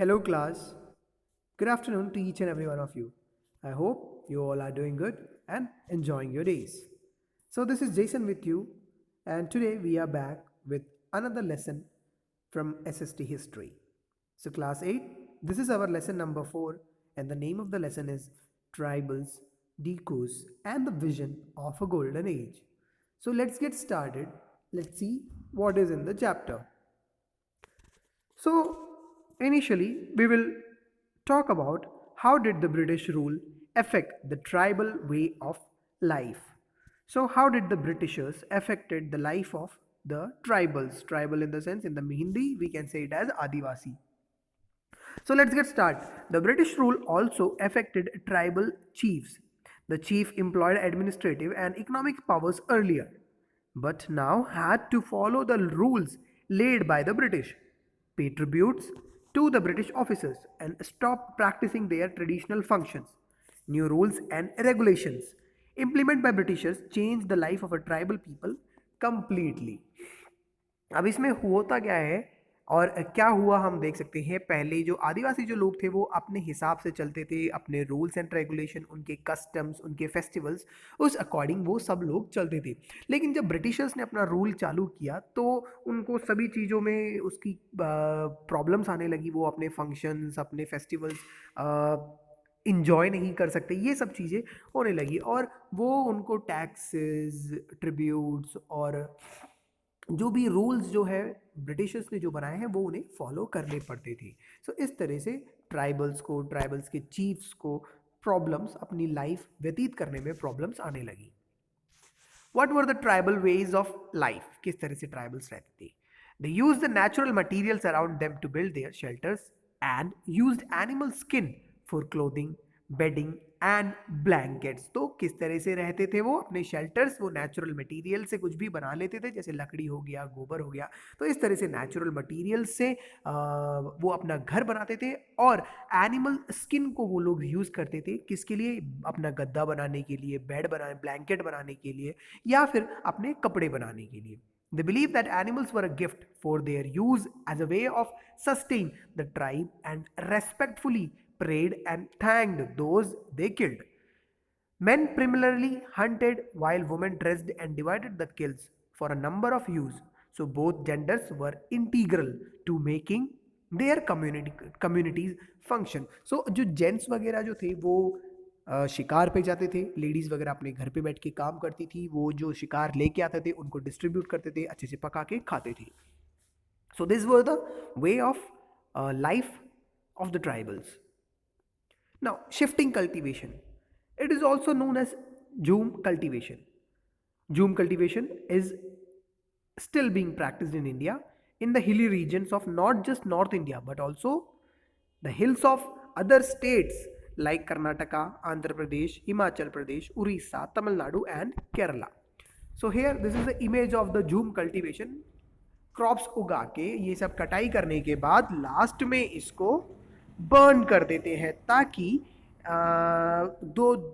Hello, class. Good afternoon to each and every one of you. I hope you all are doing good and enjoying your days. So, this is Jason with you, and today we are back with another lesson from SST History. So, class 8, this is our lesson number 4, and the name of the lesson is Tribals, Decos, and the Vision of a Golden Age. So, let's get started. Let's see what is in the chapter. So, initially, we will talk about how did the British rule affect the tribal way of life. So, how did the Britishers affected the life of the tribals? Tribal in the sense, in the Hindi, we can say it as Adivasi. So let's get started. The British rule also affected tribal chiefs. The chief employed administrative and economic powers earlier, but now had to follow the rules laid by the British, pay tributes to the British officers, and stop practicing their traditional functions. New rules and regulations implemented by Britishers changed the life of a tribal people completely. अब इसमें होता क्या है और क्या हुआ हम देख सकते हैं। पहले जो आदिवासी जो लोग थे वो अपने हिसाब से चलते थे, अपने रूल्स एंड रेगुलेशन, उनके कस्टम्स, उनके फेस्टिवल्स, उस अकॉर्डिंग वो सब लोग चलते थे। लेकिन जब ब्रिटिशर्स ने अपना रूल चालू किया तो उनको सभी चीज़ों में उसकी प्रॉब्लम्स आने लगी। वो अपने फंक्शंस, अपने फेस्टिवल्स इंजॉय नहीं कर सकते, ये सब चीज़ें होने लगी और वो उनको टैक्सेस, ट्रिब्यूट्स और जो भी रूल्स जो है ब्रिटिशर्स ने जो बनाए हैं वो उन्हें फॉलो करने पड़ते थे। सो इस तरह से ट्राइबल्स के चीफ्स को प्रॉब्लम्स, अपनी लाइफ व्यतीत करने में प्रॉब्लम्स आने लगी। What were the tribal ways of life? किस तरह से ट्राइबल्स रहते थे? They used the natural materials around them to build their shelters and used animal skin for clothing, bedding and blankets. तो किस तरह से रहते थे वो अपने शेल्टर्स, वो नेचुरल मटेरियल से कुछ भी बना लेते थे, जैसे लकड़ी हो गया, गोबर हो गया। तो इस तरह से नेचुरल मटेरियल से वो अपना घर बनाते थे और एनिमल स्किन को वो लोग यूज़ करते थे किसके लिए? अपना गद्दा बनाने के लिए, बेड बनाने, ब्लैंकेट बनाने के लिए या फिर अपने कपड़े बनाने के लिए। They believed that animals were a gift for their use as a way of sustain the tribe and respectfully prayed and thanked those they killed. Men primarily hunted while women dressed and divided the kills for a number of use. So both genders were integral to making their communities function. So जो gents वगैरह जो थे वो शिकार पे जाते थे, ladies वगैरह अपने घर पे बैठ के काम करती थी, वो जो शिकार लेके आते थे उनको डिस्ट्रीब्यूट करते थे, अच्छे से पका के खाते थे। So this were the way of life of the tribals. Now, shifting cultivation. It is also known as Jhum cultivation. Jhum cultivation is still being practiced in India in the hilly regions of not just North India but also the hills of other states like Karnataka, Andhra Pradesh, Himachal Pradesh, Orissa, Tamil Nadu, and Kerala. So here this is the image of the Jhum cultivation. Crops उगा के ये सब कटाई करने के बाद last में इसको बर्न कर देते हैं ताकि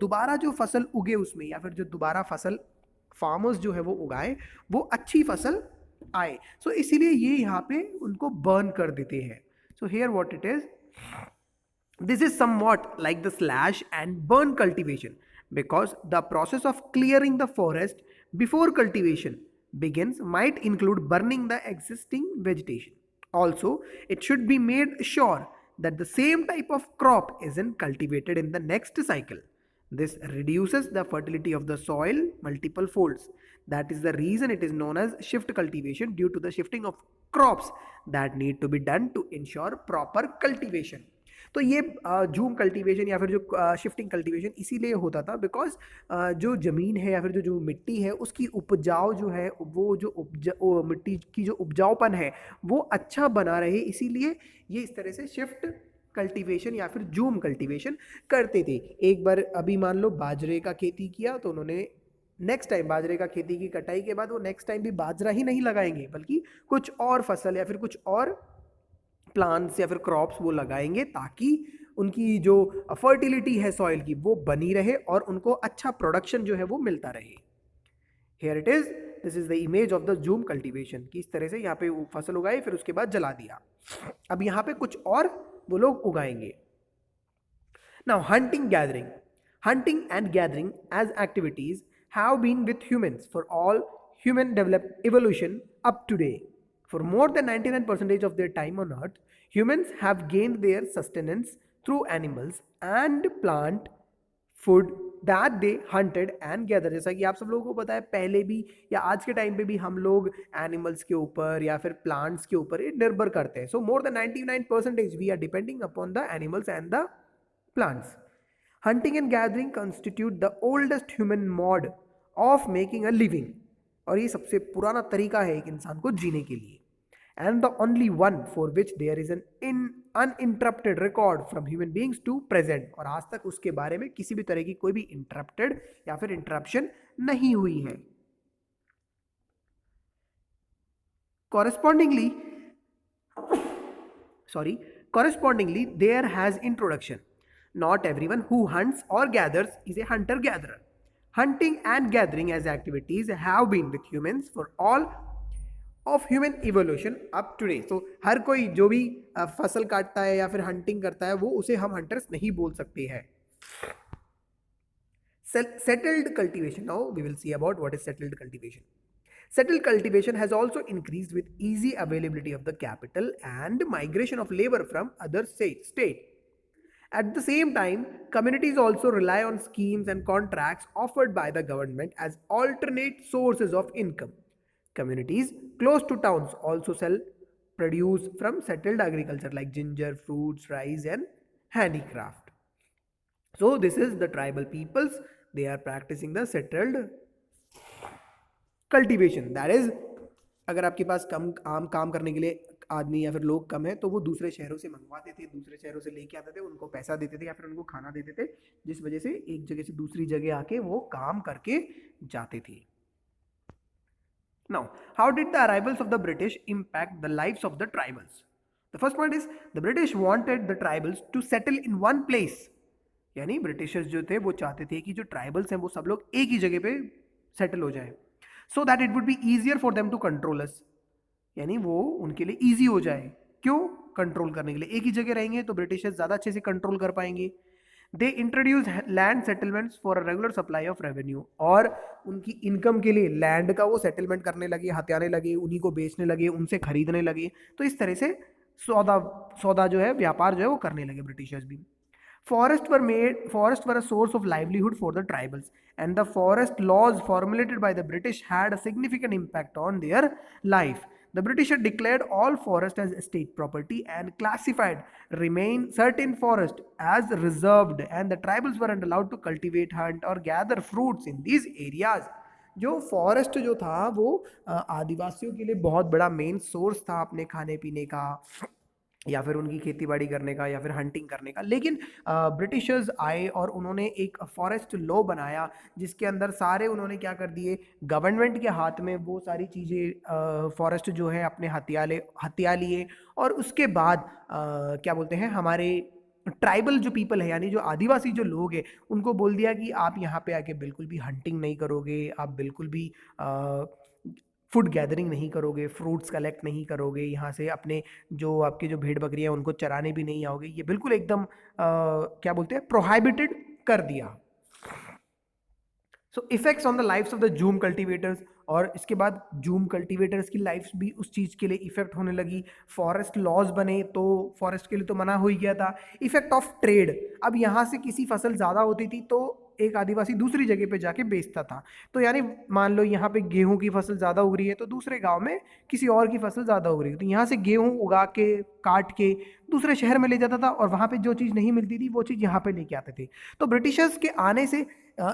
दोबारा जो फसल उगे उसमें या फिर जो दोबारा फसल फार्मर्स जो है वो उगाए वो अच्छी फसल आए। सो इसीलिए ये यहाँ पे उनको बर्न कर देते हैं। So here what it is, this is somewhat like the slash and burn cultivation because the process of clearing the forest before cultivation begins might include burning the existing vegetation. Also, it should be made sure that the same type of crop isn't cultivated in the next cycle. This reduces the fertility of the soil multiple folds. That is the reason it is known as shift cultivation, due to the shifting of crops that need to be done to ensure proper cultivation. तो ये zoom cultivation या फिर जो shifting cultivation इसीलिए होता था because जो ज़मीन है या फिर जो मिट्टी है उसकी उपजाऊ जो है वो जो मिट्टी की जो उपजाऊपन है वो अच्छा बना रहे, इसीलिए ये इस तरह से शिफ्ट कल्टीवेशन या फिर जूम कल्टीवेशन करते थे। एक बार अभी मान लो बाजरे का खेती किया तो उन्होंने नेक्स्ट टाइम बाजरे का खेती की कटाई के बाद वो नेक्स्ट टाइम भी बाजरा ही नहीं लगाएंगे बल्कि कुछ और फसल या फिर कुछ और प्लांट्स या फिर क्रॉप्स वो लगाएंगे ताकि उनकी जो फर्टिलिटी है सॉइल की वो बनी रहे और उनको अच्छा प्रोडक्शन जो है वो मिलता रहे। Here it is, this is the image of the zoom cultivation कि इस तरह से यहाँ पे फसल उगाई फिर उसके बाद जला दिया। अब यहाँ पे कुछ और वो लोग उगाएंगे. Now, hunting and gathering as activities have been with humans for all human developed evolution up to date. For more than 99% of their time on earth, humans have gained their sustenance through animals and plant food that they hunted and gather. जैसा कि आप सब लोगों को पता है, पहले भी या आज के टाइम पे भी हम लोग एनिमल्स के ऊपर या फिर प्लांट्स के ऊपर निर्भर करते हैं. So more than 99% we are depending upon the animals and the plants. Hunting and gathering constitute the oldest human mode of making a living. और ये सबसे पुराना तरीका है एक इंसान को जीने के लिए. And the only one for which there is an uninterrupted record from human beings to present. और आज तक उसके बारे में किसी भी तरह की कोई भी इंटरप्टेड या फिर इंटरप्शन नहीं हुई है. Correspondingly, there has introduction. Not everyone who hunts or gathers is a hunter-gatherer. Hunting and gathering as activities have been with humans for all of human evolution up to date. So हर कोई जो भी फसल काटता है या फिर hunting करता है वो उसे हम हंटर्स नहीं बोल सकते हैं. Settled cultivation. Now we will see about what is settled cultivation. Settled cultivation has also increased with easy availability of the capital and migration of labor from other states. At the same time, communities also rely on schemes and contracts offered by the government as alternate sources of income. Communities close to towns also sell produce from settled agriculture like ginger, fruits, rice and handicraft. So this is the tribal peoples. They are practicing the settled cultivation. That is, अगर आपके पास काम करने के लिए आदमी या फिर लोग कम है तो वो दूसरे शहरों से मंगवाते थे, दूसरे शहरों से लेके आते थे, उनको पैसा देते थे या फिर उनको खाना देते थे, जिस वजह से एक जगह से दूसरी जगह आके वो काम करके जाते थे. Now, how did the arrivals of the British impact the lives of the tribals? The first point is the British wanted the tribals to settle in one place. यानी ब्रिटिशर्स जो थे वो चाहते थे कि जो ट्राइबल्स हैं वो सब लोग एक ही जगह पे सेटल हो जाए, so that it would be easier for them to control us. यानी वो उनके लिए ईजी हो जाए. क्यों? कंट्रोल करने के लिए. एक ही जगह रहेंगे तो ब्रिटिशर्स ज़्यादा अच्छे से कंट्रोल कर पाएंगे. They introduce land settlements for a regular supply of revenue. और उनकी इनकम के लिए लैंड का वो सेटलमेंट करने लगे, हथियाने लगे, उन्हीं को बेचने लगे, उनसे खरीदने लगे. तो इस तरह से सौदा जो है, व्यापार जो है वो करने लगे ब्रिटिशर्स भी. Forests were a source of livelihood for the tribals, and the forest laws formulated by the British had a significant impact on their life. The British had declared all forest as state property and classified certain forest as reserved, and the tribals weren't allowed to cultivate, hunt or gather fruits in these areas. जो forest जो था वो आदिवासियों के लिए बहुत बड़ा main source था अपने खाने पीने का या फिर उनकी खेती बाड़ी करने का या फिर हंटिंग करने का. लेकिन ब्रिटिशर्स आए और उन्होंने एक फॉरेस्ट लॉ बनाया जिसके अंदर सारे उन्होंने क्या कर दिए, गवर्नमेंट के हाथ में वो सारी चीज़ें फॉरेस्ट जो है अपने हथिया लिए. और उसके बाद क्या बोलते हैं, हमारे ट्राइबल जो पीपल है यानी जो आदिवासी जो लोग हैं उनको बोल दिया कि आप यहाँ पे आके बिल्कुल भी हंटिंग नहीं करोगे, आप बिल्कुल भी फूड गैदरिंग नहीं करोगे, फ्रूट्स कलेक्ट नहीं करोगे, यहाँ से अपने जो आपके जो भेड़ बकरियाँ उनको चराने भी नहीं आओगे. ये बिल्कुल एकदम क्या बोलते हैं, प्रोहाइबिटेड कर दिया. So effects on the lifes of the jhum cultivators. और इसके बाद जूम कल्टिवेटर्स की लाइफ भी उस चीज़ के लिए इफेक्ट होने लगी. फॉरेस्ट लॉज बने तो फॉरेस्ट के लिए तो मना हो ही गया था. Effect of trade. अब यहाँ से किसी फसल ज़्यादा होती थी तो एक आदिवासी दूसरी जगह पे जाके बेचता था. तो यानी मान लो यहाँ पे गेहूं की फसल ज़्यादा उग रही है तो दूसरे गांव में किसी और की फसल ज़्यादा उग रही है, तो यहाँ से गेहूं उगा के काट के दूसरे शहर में ले जाता था और वहाँ पे जो चीज़ नहीं मिलती थी वो चीज़ यहाँ पे लेके आते थे. तो ब्रिटिशर्स के आने से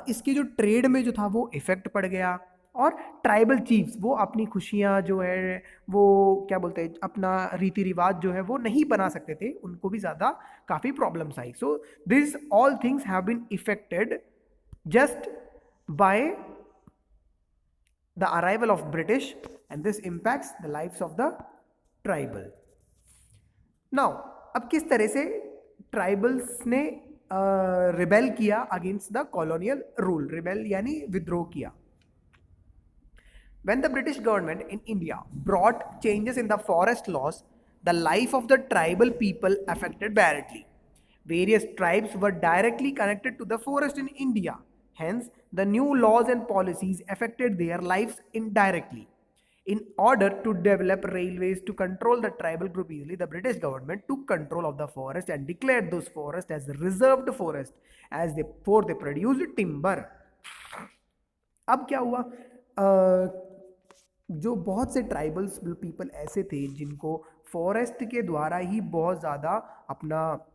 इसके जो ट्रेड में जो था वो इफेक्ट पड़ गया. और ट्राइबल चीफ्स वो अपनी खुशियाँ जो है वो क्या बोलते हैं, अपना रीति रिवाज जो है वो नहीं बना सकते थे, उनको भी ज़्यादा काफ़ी प्रॉब्लम्स आई. So this all things have been affected just by the arrival of British, and this impacts the lives of the tribal. Now, अब किस तरह से ट्राइबल्स ने रिबेल किया against the colonial rule. Rebel यानी विद्रोह किया. When the British government in India brought changes in the forest laws, the life of the tribal people affected directly. Various tribes were directly connected to the forest in India. Hence, the new laws and policies affected their lives indirectly. In order to develop railways to control the tribal group easily, the British government took control of the forest and declared those forests as reserved forest as they for they produced timber. अब क्या हुआ? जो बहुत से tribals people ऐसे थे जिनको forest के द्वारा ही बहुत ज़्यादा अपना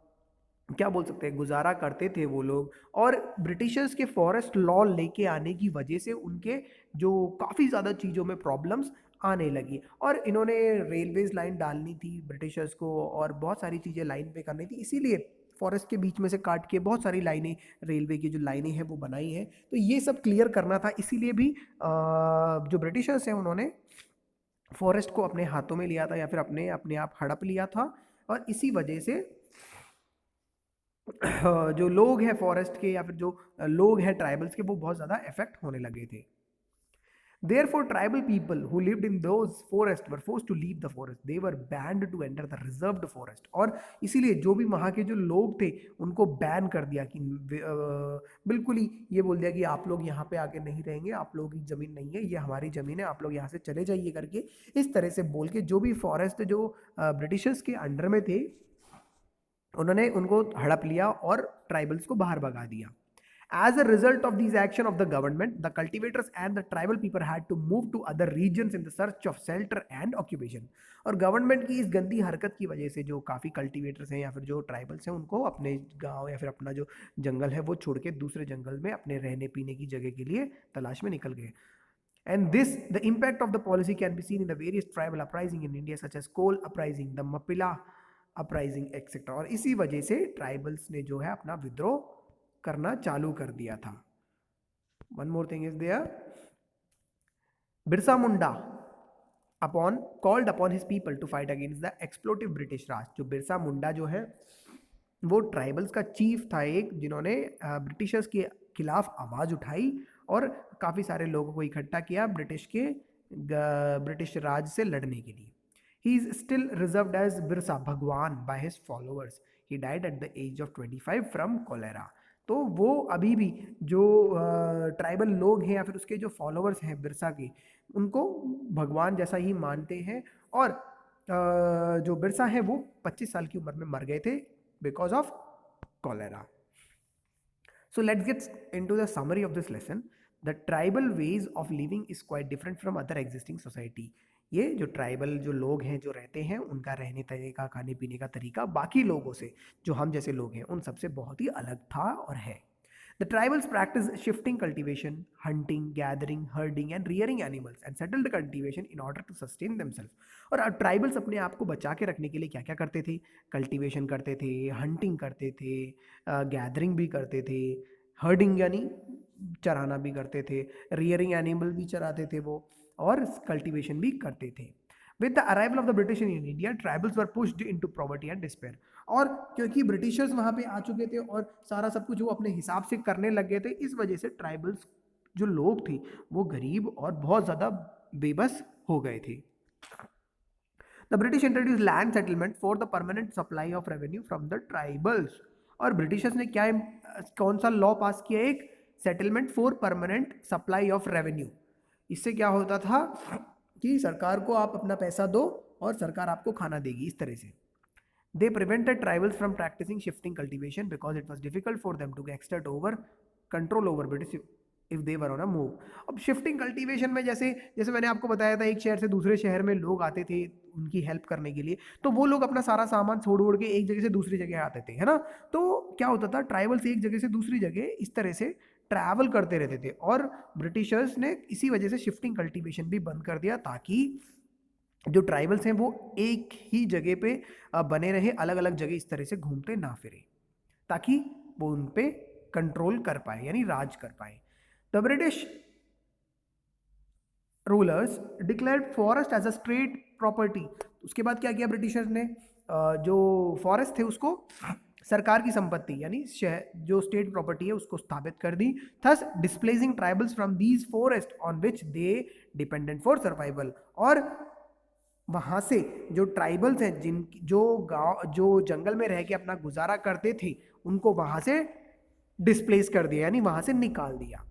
क्या बोल सकते हैं गुजारा करते थे वो लोग, और ब्रिटिशर्स के फॉरेस्ट लॉ लेके आने की वजह से उनके जो काफ़ी ज़्यादा चीज़ों में प्रॉब्लम्स आने लगी, और इन्होंने रेलवेज लाइन डालनी थी ब्रिटिशर्स को और बहुत सारी चीज़ें लाइन पे करनी थी, इसीलिए फॉरेस्ट के बीच में से काट के बहुत सारी लाइनें रेलवे की जो लाइनें हैं वो बनाई हैं। तो ये सब क्लियर करना था, इसीलिए भी जो ब्रिटिशर्स हैं उन्होंने फॉरेस्ट को अपने हाथों में लिया था या फिर अपने अपने आप हड़प लिया था, और इसी वजह से जो लोग हैं फॉरेस्ट के या फिर जो लोग हैं ट्राइबल्स के वो बहुत ज़्यादा इफेक्ट होने लगे थे। Therefore, tribal people who lived in those forests were forced to leave the forest. They were banned to enter the reserved forest. और इसीलिए जो भी वहाँ के जो लोग थे उनको बैन कर दिया कि बिल्कुल ही ये बोल दिया कि आप लोग यहाँ पे आके नहीं रहेंगे, आप लोगों की ज़मीन नहीं है, ये हमारी ज़मीन है, आप लोग यहाँ से चले जाइए करके इस तरह से बोल के जो भी फॉरेस्ट जो ब्रिटिशर्स के अंडर में थे उन्होंने उनको हड़प लिया और ट्राइबल्स को बाहर भगा दिया। As a result of these action of the government, the cultivators and the tribal people had to move to other regions in the search of shelter and occupation. और गवर्नमेंट की इस गंदी हरकत की वजह से जो काफ़ी कल्टिवेटर्स हैं या फिर जो ट्राइबल्स हैं उनको अपने गांव या फिर अपना जो जंगल है वो छोड़ के दूसरे जंगल में अपने रहने पीने की जगह के लिए तलाश में निकल गए। And this, the impact of the policy can be seen in the various tribal uprising in India such as Kol uprising, the Mapila uprising, etc. और इसी वजह से ट्राइबल्स ने जो है अपना विद्रोह करना चालू कर दिया था। One more thing is there, Birsa Munda upon called upon his people to fight against the exploitive British Raj. जो बिरसा मुंडा जो है वो ट्राइबल्स का चीफ था एक, जिन्होंने ब्रिटिशर्स के खिलाफ आवाज़ उठाई और काफ़ी सारे लोगों को इकट्ठा किया ब्रिटिश राज से लड़ने के लिए। He is still reserved as Birsa Bhagwan by his followers. He died at the age of 25 from cholera. तो वो अभी भी जो ट्राइबल लोग हैं या फिर उसके जो फॉलोअर्स हैं बिरसा के, उनको भगवान जैसा ही मानते हैं, और जो बिरसा है वो 25 साल की उम्र में मर गए थे because of cholera. So let's get into the summary of this lesson. The tribal ways of living is quite different from other existing society. ये जो ट्राइबल जो लोग हैं जो रहते हैं उनका रहने तरीका, खाने पीने का तरीका बाकी लोगों से जो हम जैसे लोग हैं उन सबसे बहुत ही अलग था और है। The tribals practice shifting cultivation, hunting, gathering, herding and rearing animals and settled cultivation in order to sustain themself. और ट्राइबल्स अपने आप को बचा के रखने के लिए क्या क्या करते थे? कल्टिवेशन करते थे, हंटिंग करते थे, गैदरिंग भी करते थे, हर्डिंग यानी चराना भी करते थे, रियरिंग एनिमल भी चराते थे वो, और कल्टीवेशन भी करते थे। With the arrival of the British in India, tribals were pushed into poverty and despair. और क्योंकि ब्रिटिशर्स वहाँ पे आ चुके थे और सारा सब कुछ वो अपने हिसाब से करने लग गए थे, इस वजह से ट्राइबल्स जो लोग थे वो गरीब और बहुत ज़्यादा बेबस हो गए थे। The British introduce land settlement for the permanent supply of revenue from the tribals. और ब्रिटिशर्स ने क्या कौन सा लॉ पास किया? एक settlement for permanent supply of revenue. इससे क्या होता था कि सरकार को आप अपना पैसा दो और सरकार आपको खाना देगी, इस तरह से। They prevented tribals from practising shifting cultivation because it was difficult for them to exert over control over British if they were on a move. अब शिफ्टिंग कल्टीवेशन में जैसे जैसे मैंने आपको बताया था, एक शहर से दूसरे शहर में लोग आते थे उनकी हेल्प करने के लिए, तो वो लोग अपना सारा सामान छोड़ ओड़ के एक जगह से दूसरी जगह आते थे, है ना। तो क्या होता था, ट्राइबल्स एक जगह से दूसरी जगह इस तरह से ट्रैवल करते रहते थे, और ब्रिटिशर्स ने इसी वजह से शिफ्टिंग कल्टीवेशन भी बंद कर दिया ताकि जो ट्राइबल्स हैं वो एक ही जगह पे बने रहे, अलग अलग जगह इस तरह से घूमते ना फिरे, ताकि वो उन पे कंट्रोल कर पाए यानी राज कर पाए। The British rulers declared forest as a state property. उसके बाद क्या किया ब्रिटिशर्स ने? जो फॉरेस्ट थे उसको सरकार की संपत्ति यानी जो स्टेट प्रॉपर्टी है उसको स्थापित कर दी, thus displacing tribals from these forest on which they dependent for survival. और वहाँ से जो ट्राइबल्स हैं, जिन जो गांव जो जंगल में रह के अपना गुजारा करते थे, उनको वहाँ से डिस्प्लेस कर दिया, यानी वहाँ से निकाल दिया।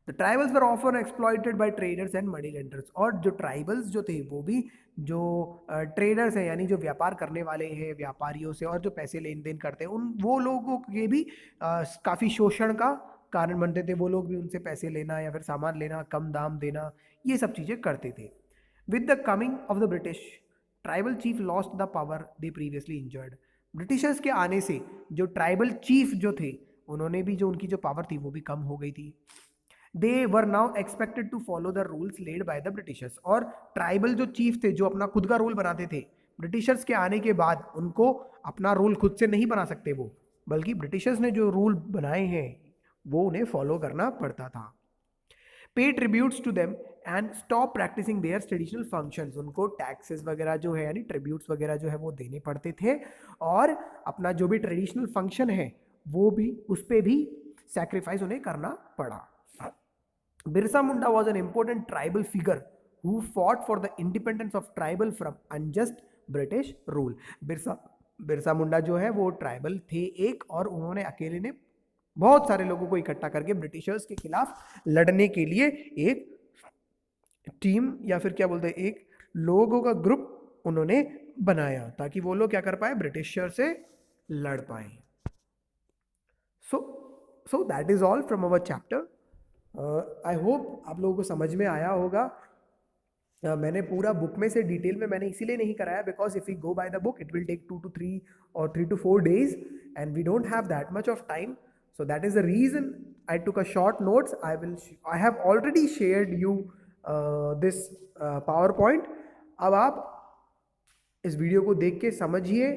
The tribals were often exploited bye traders and money lenders, और जो ट्राइबल्स जो थे वो भी जो ट्रेडर्स हैं, यानी जो व्यापार करने वाले हैं, व्यापारियों से और जो पैसे लेन देन करते हैं, उन वो लोगों के भी काफ़ी शोषण का कारण बनते थे। वो लोग भी उनसे पैसे लेना या फिर सामान लेना, कम दाम देना, ये सब चीज़ें करते थे। With the coming of the British, tribal chief lost the power they previously enjoyed. Britishers के आने से जो ट्राइबल चीफ जो थे, उन्होंने भी जो उनकी जो पावर थी वो भी कम हो गई थी। They were now expected to follow the rules led by the Britishers, और ट्राइबल जो चीफ थे, जो अपना खुद का रूल बनाते थे, ब्रिटिशर्स के आने के बाद उनको अपना रूल खुद से नहीं बना सकते वो, बल्कि ब्रिटिशर्स ने जो रूल बनाए हैं वो उन्हें फॉलो करना पड़ता था। Pay tributes to them and stop practising their traditional functions, उनको टैक्सेस वगैरह जो है, यानी ट्रिब्यूट्स वगैरह जो है वो देने पड़ते थे, और अपना जो भी ट्रेडिशनल फंक्शन है वो भी, उस पर भी सैक्रिफाइस उन्हें करना पड़ा। Birsa Munda was an important tribal figure who fought for the independence of tribal from unjust British rule. Birsa Munda जो है वो ट्राइबल थे एक, और उन्होंने अकेले ने बहुत सारे लोगों को इकट्ठा करके ब्रिटिशर्स के खिलाफ लड़ने के लिए एक टीम, या फिर क्या बोलते हैं, एक लोगों का ग्रुप उन्होंने बनाया, ताकि वो लोग क्या कर पाए, ब्रिटिशर से लड़ पाए। So that is all from our chapter. I hope आप लोगों को समझ में आया होगा। मैंने पूरा बुक में से डिटेल में मैंने इसीलिए नहीं कराया, because if you go by the book it will take 2 to 3 और 3 to 4 days and we don't have that much of time, so that is the reason I took a short notes. I have already shared you this PowerPoint. अब आप इस video को देख के समझिए,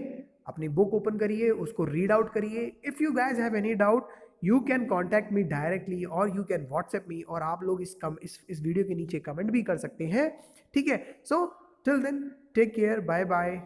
अपनी book open करिए, उसको रीड आउट करिए। If you guys have any doubt you can contact me directly और यू कैन व्हाट्सएप मी, और आप लोग इस वीडियो के नीचे कमेंट भी कर सकते हैं, ठीक है। So till then take care, bye bye.